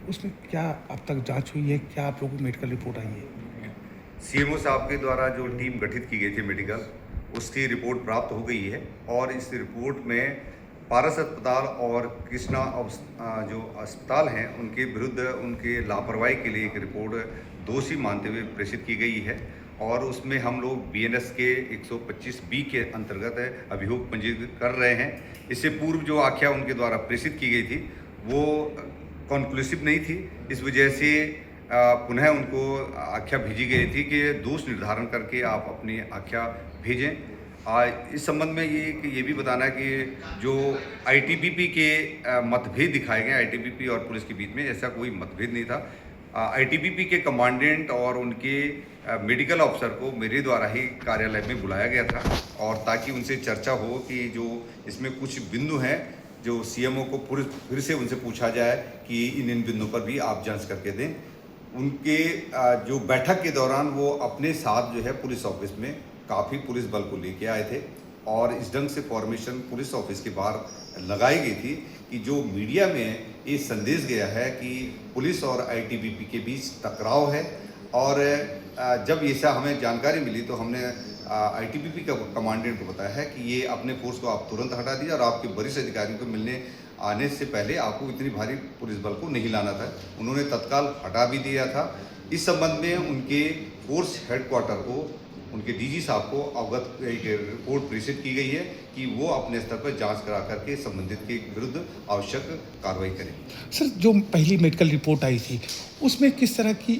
उसमें क्या अब तक जांच हुई है, क्या आप लोगों को मेडिकल रिपोर्ट आई है? सीएमओ साहब के द्वारा जो टीम गठित की गई थी मेडिकल, उसकी रिपोर्ट प्राप्त हो गई है और इस रिपोर्ट में पारस अस्पताल और कृष्णा जो अस्पताल हैं उनके विरुद्ध उनके लापरवाही के लिए एक रिपोर्ट दोषी मानते हुए प्रेषित की गई है और उसमें हम लोग बीएनएस के 125 बी के अंतर्गत अभियोग पंजीकृत कर रहे हैं। इससे पूर्व जो आख्या उनके द्वारा प्रेषित की गई थी वो कॉन्क्लूसिव नहीं थी, इस वजह से पुनः उनको आख्या भेजी गई थी कि दोष निर्धारण करके आप अपनी आख्या भेजें। इस संबंध में ये भी बताना है कि जो आईटीबीपी के मतभेद दिखाए गए आईटीबीपी और पुलिस के बीच में, ऐसा कोई मतभेद नहीं था। आईटीबीपी के कमांडेंट और उनके मेडिकल अफसर को मेरे द्वारा ही कार्यालय में बुलाया गया था और ताकि उनसे चर्चा हो कि जो इसमें कुछ बिंदु हैं जो सीएमओ को फिर से उनसे पूछा जाए कि इन बिंदुओं पर भी आप जांच करके दें। उनके जो बैठक के दौरान वो अपने साथ जो है पुलिस ऑफिस में काफ़ी पुलिस बल को लेके आए थे और इस ढंग से फॉर्मेशन पुलिस ऑफिस के बाहर लगाई गई थी कि जो मीडिया में ये संदेश गया है कि पुलिस और आईटीबीपी के बीच टकराव है। और जब ऐसा हमें जानकारी मिली तो हमने आईटीबीपी का कमांडेंट को बताया है कि ये अपने फोर्स को आप तुरंत हटा दीजिए और आपके वरिष्ठ अधिकारियों को मिलने आने से पहले आपको इतनी भारी पुलिस बल को नहीं लाना था। उन्होंने तत्काल हटा भी दिया था। इस संबंध में उनके फोर्स हेडक्वार्टर को, उनके डीजी साहब को अवगत एक रिपोर्ट प्रेषित की गई है कि वो अपने स्तर पर जांच करा करके संबंधित के विरुद्ध आवश्यक कार्रवाई करें। सर, जो पहली मेडिकल रिपोर्ट आई थी उसमें किस तरह की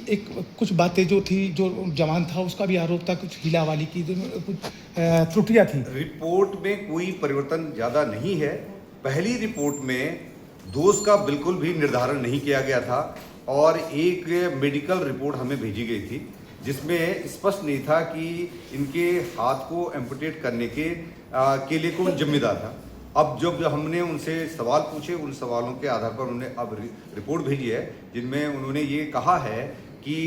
कुछ बातें जो थी, जो जवान था उसका भी आरोप था कुछ हीला वाली की, कुछ त्रुटियां थी। रिपोर्ट में कोई परिवर्तन ज़्यादा नहीं है। पहली रिपोर्ट में दोष का बिल्कुल भी निर्धारण नहीं किया गया था और एक मेडिकल रिपोर्ट हमें भेजी गई थी जिसमें स्पष्ट नहीं था कि इनके हाथ को एम्पुटेट करने के लिए कौन जिम्मेदार था। अब जब हमने उनसे सवाल पूछे, उन सवालों के आधार पर उन्होंने अब रिपोर्ट भेजी है जिनमें उन्होंने ये कहा है कि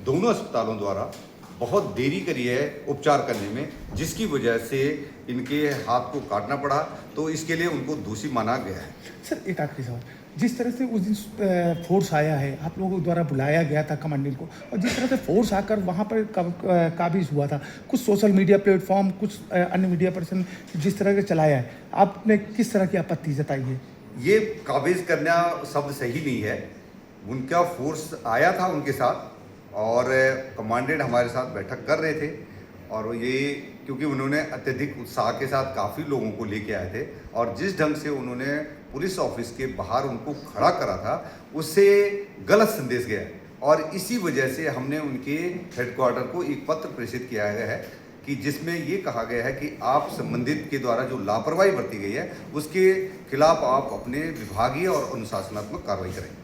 दोनों अस्पतालों द्वारा बहुत देरी करी है उपचार करने में, जिसकी वजह से इनके हाथ को काटना पड़ा, तो इसके लिए उनको दोषी माना गया है। सर, एक आखिरी सवाल, जिस तरह से उस दिन फोर्स आया है, आप लोगों द्वारा बुलाया गया था कमांडेंट को, और जिस तरह से फोर्स आकर वहाँ पर काबिज हुआ था, कुछ सोशल मीडिया प्लेटफॉर्म, कुछ अन्य मीडिया पर्सन जिस तरह से चलाया है, आपने किस तरह की आपत्ति जताई है? ये काबिज करना शब्द सही नहीं है। उनका फोर्स आया था उनके साथ और कमांडेंट हमारे साथ बैठक कर रहे थे और ये क्योंकि उन्होंने अत्यधिक उत्साह के साथ काफ़ी लोगों को लेके आए थे और जिस ढंग से उन्होंने पुलिस ऑफिस के बाहर उनको खड़ा करा था उससे गलत संदेश गया और इसी वजह से हमने उनके हेडक्वार्टर को एक पत्र प्रेषित किया गया है कि जिसमें ये कहा गया है कि आप संबंधित के द्वारा जो लापरवाही बरती गई है उसके खिलाफ आप अपने विभागीय और अनुशासनात्मक कार्रवाई करें।